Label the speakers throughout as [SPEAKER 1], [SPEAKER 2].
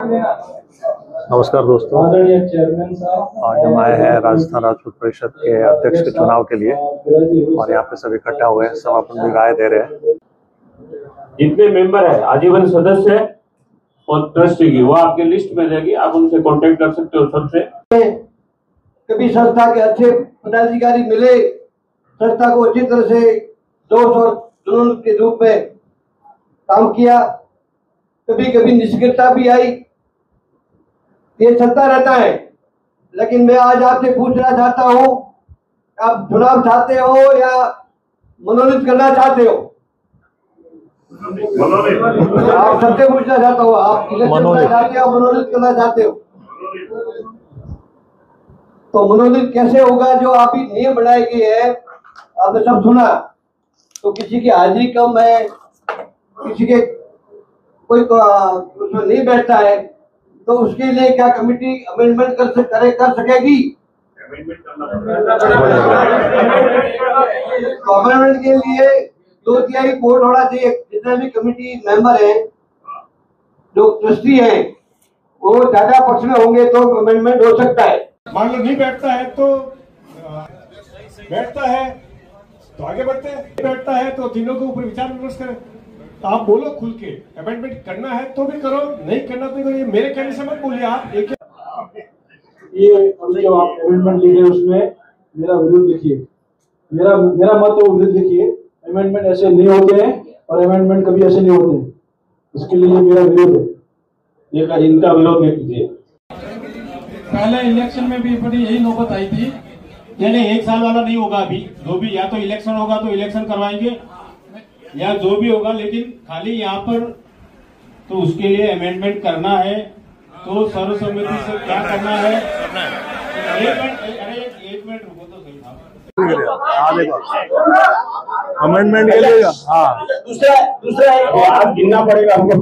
[SPEAKER 1] नमस्कार दोस्तों, आज हम आए हैं राजस्थान राजपूत परिषद के अध्यक्ष के चुनाव के लिए और यहाँ पे सब इकट्ठा हुए हैं। सब अपन भी राय दे रहे हैं।
[SPEAKER 2] जितने मेंबर है आजीवन सदस्य है और ट्रस्टी की वो आपके लिस्ट में रहेगी, आप उनसे कांटेक्ट कर सकते हो। सबसे
[SPEAKER 3] कभी संस्था के अच्छे पदाधिकारी मिले, संस्था को अच्छी तरह से दोस्त और जुनून के रूप में काम किया, कभी कभी निष्क्रियता भी आई, ये चलता रहता है। लेकिन मैं आज आपसे पूछना चाहता हूँ, आप चुनाव चाहते हो या मनोनीत करना चाहते हो? आप सबसे पूछना चाहता हूँ, आप इलेक्शन करना चाहते हो, मनोनीत करना चाहते हो? तो मनोनीत कैसे होगा? जो आप ही नियम बनाए गए हैं, आपने सब सुना। तो किसी की हाजिरी कम है, किसी के कोई उसमें नहीं बैठता है, तो उसके लिए क्या कमेटी अमेंडमेंट कर सकेगी? अमेंडमेंट के लिए 2/3 वोट होना चाहिए। जितने भी कमेटी मेंबर हैं, जो ट्रस्टी हैं, वो ज्यादा पक्ष में होंगे तो अमेंडमेंट हो सकता है।
[SPEAKER 4] मान लो नहीं बैठता है तो बैठता है तो आगे बढ़ते हैं, बैठता है तो तीनों के ऊपर विचार विमर्श करें। तो आप बोलो खुल के, अमेंडमेंट करना है तो भी करो, नहीं करना तो करो। मेरे कहने से मत बोलिए आप।
[SPEAKER 5] ये अभी जो आप अमेंडमेंट लिख रहे हैं उसमें मेरा विरोध लिखिए, मेरा मत तो विरोध लिखिए। अमेंडमेंट ऐसे नहीं होते हैं और अमेंडमेंट कभी ऐसे नहीं होते हैं, इसके लिए मेरा विरोध है। ये इनका विरोध लिख दीजिए।
[SPEAKER 6] पहले इलेक्शन में भी बड़ी यही नौबत आई थी, यानी 1 साल वाला नहीं होगा अभी, जो भी या तो इलेक्शन होगा तो इलेक्शन करवाएंगे या जो भी होगा, लेकिन खाली यहाँ पर तो उसके लिए अमेंडमेंट करना है तो सर्वसम्मति से क्या करना है। एक मिनट रुको तो सही था।
[SPEAKER 1] अमेंडमेंट के लिए
[SPEAKER 3] दूसरा आप गिनना पड़ेगा हमको।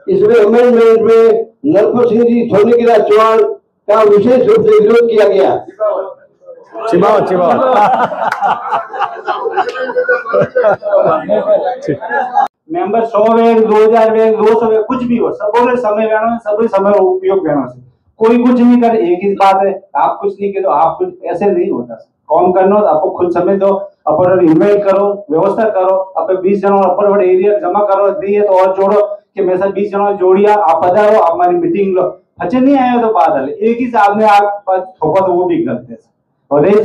[SPEAKER 3] इसमें अमेंडमेंट में नरपत सिंह जी सोनीगिरा चौहान का विशेष रूप से विरोध किया गया।
[SPEAKER 1] चिबाओ
[SPEAKER 5] मेंबर 100 वेग 2000 वेग 200 वेग कुछ भी हो, सब समय वेणो सभी समय उपयोग वेणो से कोई कुछ नहीं करे। एक ही बात है, आप कुछ नहीं करो, आप कुछ ऐसे नहीं होता। काम करना तो आपको खुद समय दो, अपन इन्वाइट करो, व्यवस्था करो, अपने 20 जनों अपर एरिया जमा करो, दिए तो और जोड़ो कि मेरे साथ 20 जनों जोड़िया, आप पधारो, आप हमारी मीटिंग लो। अच्छे नहीं आए तो बात है, एक ही साथ में आप थोपा तो वो भी गलत है। और रही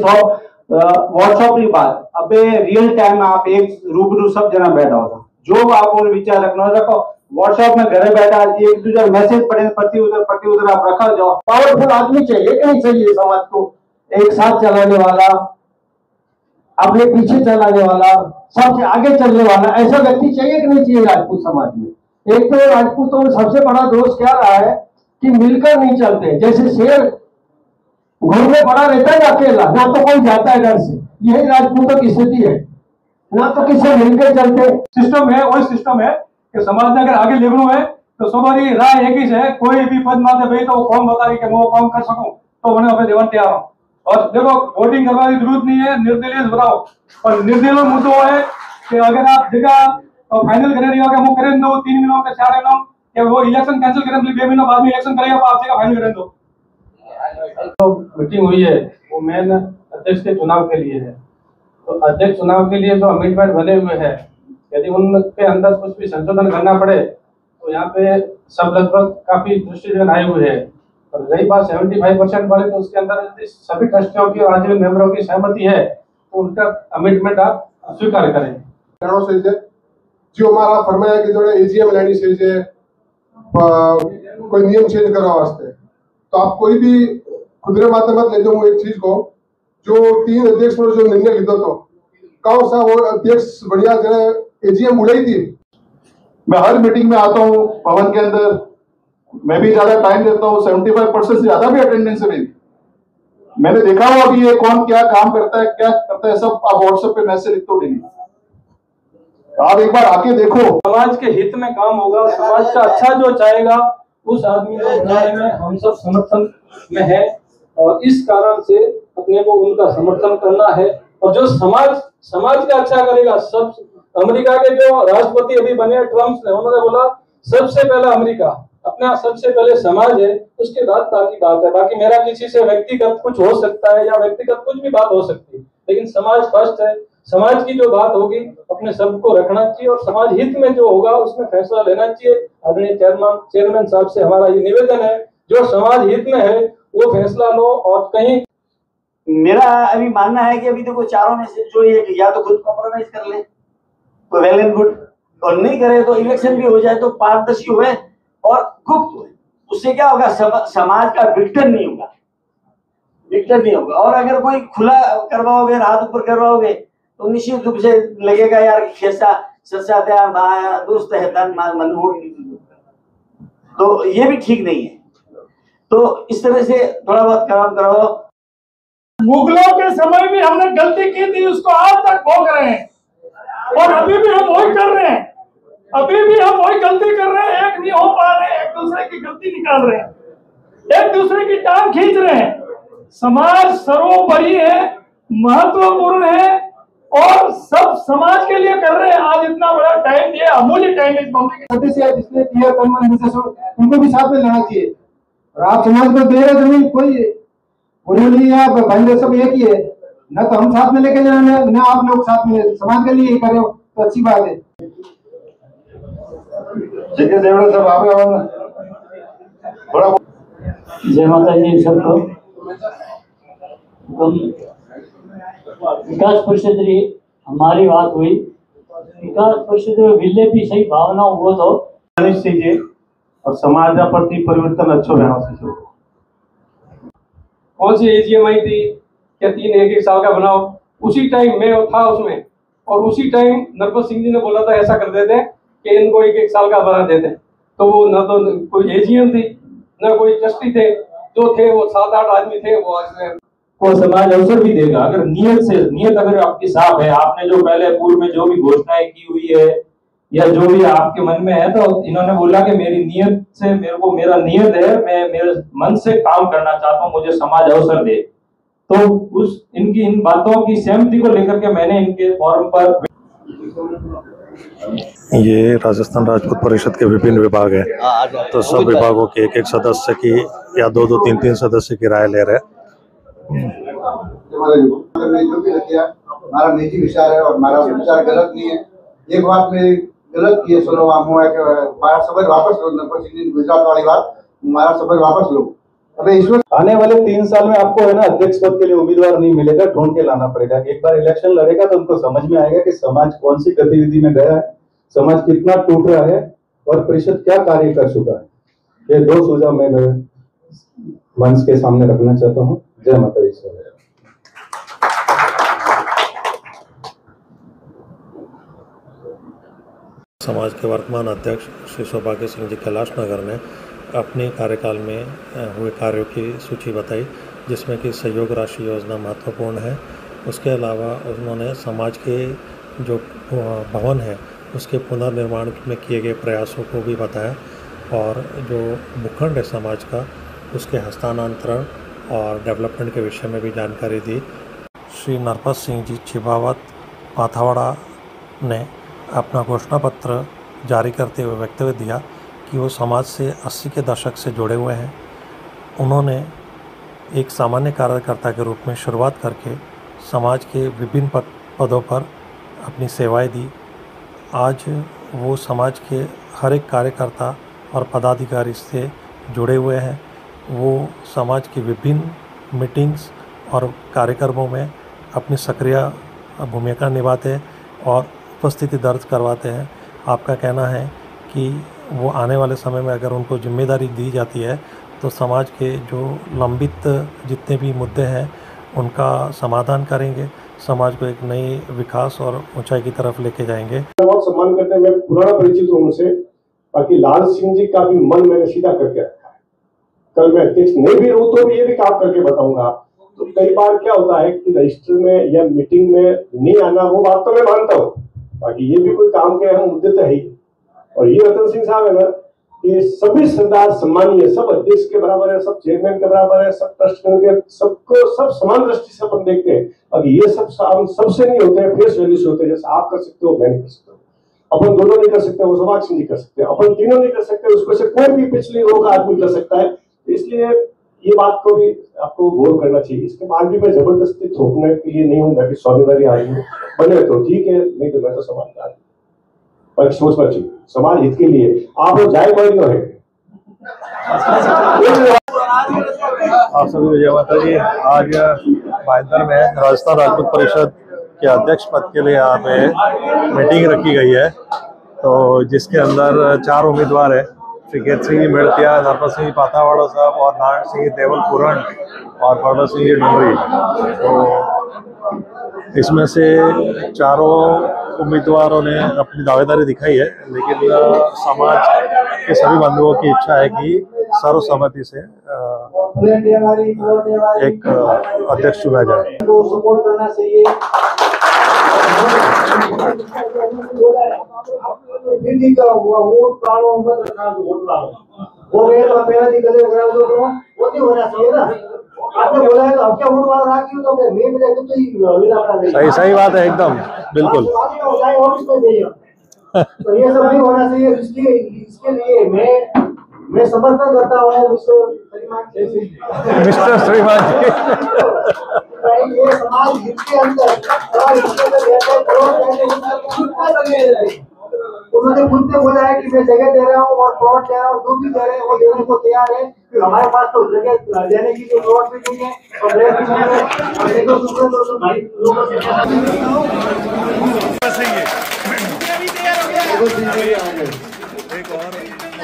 [SPEAKER 5] व्हाट्सएप की बात, अबे रियल टाइम आप एक रूबरू सब जना बैठा होता, जो आप विचार रखना रखो। व्हाट्सएप में घरे बैठा एक दूसरे मैसेज पढ़े प्रति उधर आप रखा जाओ।
[SPEAKER 3] पावरफुल आदमी चाहिए कि नहीं चाहिए? समाज को एक साथ चलाने वाला, अपने पीछे चलाने वाला, सबसे आगे चलने वाला, ऐसा व्यक्ति चाहिए कि नहीं चाहिए राजपूत समाज में? एक तो राजपूतों में सबसे बड़ा दोष क्या रहा है कि मिलकर नहीं चलते। जैसे शेर घर में पड़ा रहता है अकेला, ना तो कोई जाता है घर से, यही राजपूतों की स्थिति है। ना तो किसी मिलकर चलते।
[SPEAKER 4] सिस्टम है, वही सिस्टम है कि समाज ने अगर आगे लेवड़ो है तो सभी राय एक ही है। कोई भी पद माते भाई तो वो कौन बता रही कि मैं वो काम कर सकूं तो मैंने अपने देवन तैयार हूँ। और देखो, वोटिंग करने की जरूरत नहीं है, निर्दलीय बताओ। पर निर्दलीय मुद्दों है कि अगर आप जगह फाइनल करे रही हो कि वो करें दो 3 महीनों के 4 महीनों कि वो इलेक्शन कैंसिल करें, 2 महीनों बाद में इलेक्शन करेगा, आप जगह फाइनल करें दो।
[SPEAKER 6] तो मीटिंग हुई है वो मेन अध्यक्ष के चुनाव के लिए है। तो अध्यक्ष चुनाव के लिए जो अमेंडमेंट बने हुए हैं, यदि उनके अंदर कुछ भी संशोधन करना पड़े तो यहाँ पे सब लगभग काफी दृष्टिजन आए हुए हैं। और रही बात 75% वाले, तो उसके अंदर यदि सभी ट्रस्टियों की और आजीवन मेंबरों की सहमति है तो उनका अमेंडमेंट आप स्वीकार करें।
[SPEAKER 7] जो हमारा फरमाया कि जो एजीएम लेनी चाहिए, कोई नियम चेंज करवा वास्ते, तो आप कोई भी खुदरे माते मत ले जाओ एक चीज को। जो 3 अध्यक्ष ने जो निर्णय लिया तो कौन सा वो अध्यक्ष बढ़िया जो एजीएम उड़ाई थी।
[SPEAKER 8] मैं हर मीटिंग में आता हूँ भवन के अंदर, मैं भी ज्यादा टाइम देता हूँ, 75% से ज्यादा भी अटेंडेंस है मेरी। मैंने देखा हुआ अभी ये कौन क्या काम करता है, क्या करता है, सब आप व्हाट्सएप पे मैसेज लिख तो डेली। आप एक बार आके देखो।
[SPEAKER 6] समाज के हित में काम होगा, समाज का अच्छा जो चाहेगा उस आदमी को बनाने में हम सब समर्थन में है और इस कारण से अपने को उनका समर्थन करना है। और जो समाज का अच्छा करेगा, सब अमेरिका के जो राष्ट्रपति अभी बने ट्रम्प ने, उन्होंने बोला सबसे पहला अपना सबसे पहले समाज है, उसके बाद बाकी बात है। बाकी मेरा किसी से व्यक्तिगत कुछ हो सकता है या व्यक्तिगत कुछ भी बात हो सकती है, लेकिन समाज फर्स्ट है। समाज की जो बात होगी अपने सबको रखना चाहिए और समाज हित में जो होगा उसमें फैसला लेना चाहिए। आदरणीय चेयरमैन साहब से हमारा ये निवेदन है, जो समाज हित में है वो फैसला लो। और कहीं
[SPEAKER 3] मेरा अभी मानना है कि अभी देखो चारों में से जो एक या तो खुद कॉम्प्रोमाइज कर ले तो वेल एंड गुड, और नहीं करे तो इलेक्शन भी हो जाए तो पारदर्शी हुए और गुप्त हुए। उससे क्या होगा, समाज का विघटन नहीं होगा, विघटन नहीं होगा। और अगर कोई खुला करवाओगे, हाथ ऊपर करवाओगे तो निश्चित रूप से लगेगा यार कैसा सच्चा दोस्त है मन हो, तो ये भी ठीक नहीं है। तो इस तरह से थोड़ा बहुत काम कराओ।
[SPEAKER 4] मुगलों के समय भी हमने गलती की थी, उसको आज तक भोग रहे हैं और अभी भी हम वही कर रहे हैं, अभी भी हम वही गलती कर रहे हैं। एक नहीं हो पा रहे हैं, एक दूसरे की गलती निकाल रहे हैं, एक दूसरे की टांग खींच रहे हैं। समाज सर्वोपरि है, महत्वपूर्ण है और सब समाज के लिए कर रहे हैं। आज इतना बड़ा टाइम दिया, अमूल्य टाइम इस बम्बे के
[SPEAKER 7] सदस्य जिसने दिया तन मन धन से, उनको भी साथ में लेना चाहिए। और आप समाज को दे रहे जमीन, कोई नहीं है, आप भाई सब एक ही है ना, तो हम साथ में लेके जाना ना आप लोग साथ में समाज के लिए ही करे तो अच्छी बात है।
[SPEAKER 9] जय माता जी सबको। विकास परिषद री हमारी बात हुई, विकास परिषद में विले भी सही भावना हुआ तो
[SPEAKER 5] चाहिए और समाज का प्रति परिवर्तन अच्छो रहना चाहिए।
[SPEAKER 6] कौन सी एजीएम आई थी क्या 3 1 साल का बनाओ, उसी टाइम मैं था उसमें और उसी टाइम नरपत सिंह जी ने बोला था ऐसा कर देते कि इनको 1 साल का बना देते। तो वो न तो कोई एजीएम थी न कोई ट्रस्टी थे, जो थे वो 7-8 आदमी थे। वो
[SPEAKER 2] को समाज अवसर भी देगा अगर नियत अगर आपकी साफ है, आपने जो पहले पूर्व में जो भी घोषणाएं की हुई है या जो भी आपके मन में है, तो इन्होंने बोला कि मेरी नियत से मेरा नियत है, मैं मेरे मन से काम करना चाहता हूँ, मुझे समाज अवसर दे। तो उस इनकी इन बातों की सहमति को लेकर के मैंने इनके फोरम पर
[SPEAKER 1] ये राजस्थान राजपूत परिषद के विभिन्न विभाग हैं, तो सब विभागों के एक सदस्य की या 2-2 3-3 सदस्य की राय ले रहे हैं।
[SPEAKER 7] जो भी किया हमारा निजी विचार है और हमारा विचार गलत नहीं है। एक बात मेरी गलत की है, सुनो हुआ है कि हमारा सबक वापस लो, गुजरात वाली बात, हमारा सबक वापस लो। अबे इसमें
[SPEAKER 5] आने वाले 3 साल में आपको है ना अध्यक्ष पद के लिए उम्मीदवार नहीं मिलेगा, ढूंढ के लाना पड़ेगा। एक बार इलेक्शन लड़ेगा तो उनको समझ में आएगा कि समाज कौन सी गतिविधि में गया है, समाज कितना टूट रहा है और परिषद क्या कार्य कर चुका है। ये 2 सुझाव मैं मंच के सामने रखना चाहता हूँ। जय माता दी।
[SPEAKER 1] समाज के वर्तमान अध्यक्ष श्री सौभाग्य सिंह जी कैलाश नगर ने अपने कार्यकाल में हुए कार्यों की सूची बताई, जिसमें कि सहयोग राशि योजना महत्वपूर्ण है। उसके अलावा उन्होंने समाज के जो भवन है उसके पुनर्निर्माण में किए गए प्रयासों को भी बताया और जो भूखंड है समाज का उसके हस्तांतरण और डेवलपमेंट के विषय में भी जानकारी दी। श्री नरपत सिंह जी छिबावत पाथावाड़ा ने अपना घोषणा पत्र जारी करते हुए वक्तव्य दिया कि वो समाज से 80 के दशक से जुड़े हुए हैं। उन्होंने एक सामान्य कार्यकर्ता के रूप में शुरुआत करके समाज के विभिन्न पदों पर अपनी सेवाएं दी। आज वो समाज के हर एक कार्यकर्ता और पदाधिकारी से जुड़े हुए हैं। वो समाज की विभिन्न मीटिंग्स और कार्यक्रमों में अपनी सक्रिय भूमिका निभाते हैं और उपस्थिति दर्ज करवाते हैं। आपका कहना है कि वो आने वाले समय में अगर उनको जिम्मेदारी दी जाती है तो समाज के जो लंबित जितने भी मुद्दे हैं उनका समाधान करेंगे, समाज को एक नई विकास और ऊंचाई की तरफ लेके जाएंगे।
[SPEAKER 10] बहुत सम्मान करते हैं, मैं पुराना परिचित हूँ उनसे। बाकी लाल सिंह जी का भी मन मैंने सीधा करके रखा है। कल मैं अध्यक्ष नहीं भी रहूँ तो भी ये भी काम करके बताऊंगा। तो कई बार क्या होता है कि रजिस्टर में या मीटिंग में नहीं आना, वो बात तो मैं मानता हूँ, बाकी ये भी कोई काम के अहम मुद्दे तो है ही। और ये रतन सिंह साहब है ना, ये सभी सरदार सम्मानीय, सब अध्यक्ष के बराबर है, सब चेयरमैन के बराबर है, सब ट्रस्ट के सबको सब समान दृष्टि से अपन देखते हैं। अब ये सब सबसे नहीं होते हैं, फेस वैल्यू से होते हैं। जैसे आप कर सकते हो, मैं नहीं कर सकता हूँ। अपन दोनों नहीं कर सकते, वो सौभाग्य सिंह जी कर सकते हैं, अपन तीनों नहीं कर सकते, उसमें से कोई भी पिछली रो का आदमी कर सकता है। इसलिए ये बात को भी आपको गौर करना चाहिए। इसके बाद भी मैं जबरदस्ती थोपने के लिए नहीं हूँ कि स्वामीवादी आदमी बने तो ठीक है, नहीं तो मैं तो समाजदार पर सोचना चाहिए समाज हित के लिए। आप लोग जाए कोई है
[SPEAKER 1] आप सभी विजय माता जी। आज भाईंदर में राजस्थान राजपूत परिषद के अध्यक्ष पद के लिए यहाँ पे मीटिंग रखी गई है, तो जिसके अंदर 4 उम्मीदवार है, श्री केत सिंह जी मेड़तिया, नरपत सिंह जी पातावाड़ा साहब और नारायण सिंह जी देवल पुरण और परबत सिंह जी डोंगरी। तो इसमें से चारों उम्मीदवारों ने अपनी दावेदारी दिखाई है, लेकिन समाज के सभी बंधुओं की इच्छा है कि सर्वसम्मति से एक अध्यक्ष चुना जाए।
[SPEAKER 7] तो सपोर्ट करना चाहिए। हिंदी का वोट डालो, मत रखना वोट डालो, वो मेरा दिक्कत है वो नहीं होना चाहिए ना। आपने बोला है तो अब क्या वोट वाला रखी तो मैं मिले तो
[SPEAKER 1] सही बात है, एकदम बिल्कुल।
[SPEAKER 7] तो ये सब नहीं होना चाहिए। इसके लिए मैं समर्थन करता हूँ
[SPEAKER 1] मिस्टर श्रीमान जी।
[SPEAKER 7] ये समाज हित के अंदर उन्होंने खुद से बोला है कि मैं जगह दे रहा हूँ और प्लॉट दे रहा हूँ, जो भी दे रहे हैं वो देने को तैयार है। फिर हमारे पास तो जगह देने के लिए प्लॉट भी नहीं है और रेट भी नहीं है। तो भाई लोगों
[SPEAKER 1] एक और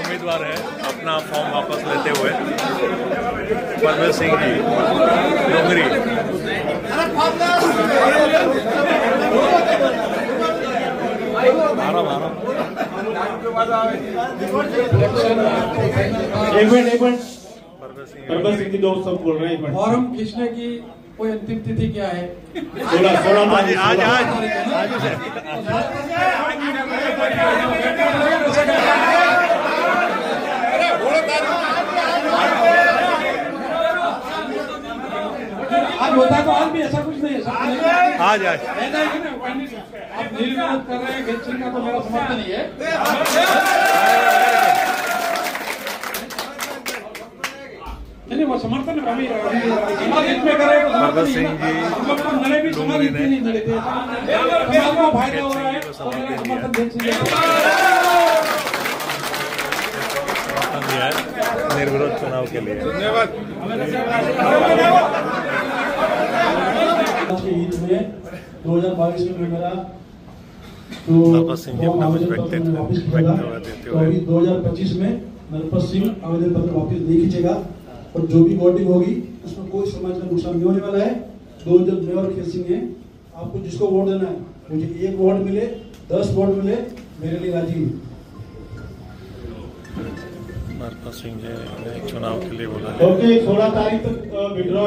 [SPEAKER 1] उम्मीदवार है अपना फॉर्म वापस लेते हुए, परबत सिंह जी डोंगरी।
[SPEAKER 11] परबत सिंह जी दोस्त सब बोल रहे हैं।
[SPEAKER 12] फॉर्म खींचने की कोई अंतिम तिथि क्या है?
[SPEAKER 11] 16
[SPEAKER 12] आज होता तो आज भी ऐसा कुछ नहीं है।
[SPEAKER 1] आज
[SPEAKER 12] आप निर्विरोध कर रहे हैं, गेट का तो मेरा समर्थन नहीं है। नहीं वो समर्थन कमी समाज में करे तो
[SPEAKER 1] परबत सिंह जी
[SPEAKER 12] नड़े भी समाज नहीं नड़े थे, समाज को फायदा हो रहा है तो मेरा समर्थन गेट सिंह
[SPEAKER 1] दिया है निर्विरोध चुनाव के लिए।
[SPEAKER 12] धन्यवाद।
[SPEAKER 13] 2022 में मेरा
[SPEAKER 1] नरपत सिंह जी अपना कुछ वक्तव्य देते हुए
[SPEAKER 13] 2025 में नरपत सिंह आवेदन पत्र वापस नहीं खींचेगा और जो भी वोटिंग होगी उसमें कोई समाज का नुकसान नहीं होने वाला है। 2 जब मैं और केत सिंह है, आपको जिसको वोट देना है, मुझे 1 वोट मिले 10 वोट मिले, मेरे लिए राजी।
[SPEAKER 1] नरपत सिंह जी ने चुनाव के लिए बोला
[SPEAKER 11] 16 तारीख तक विड्रॉ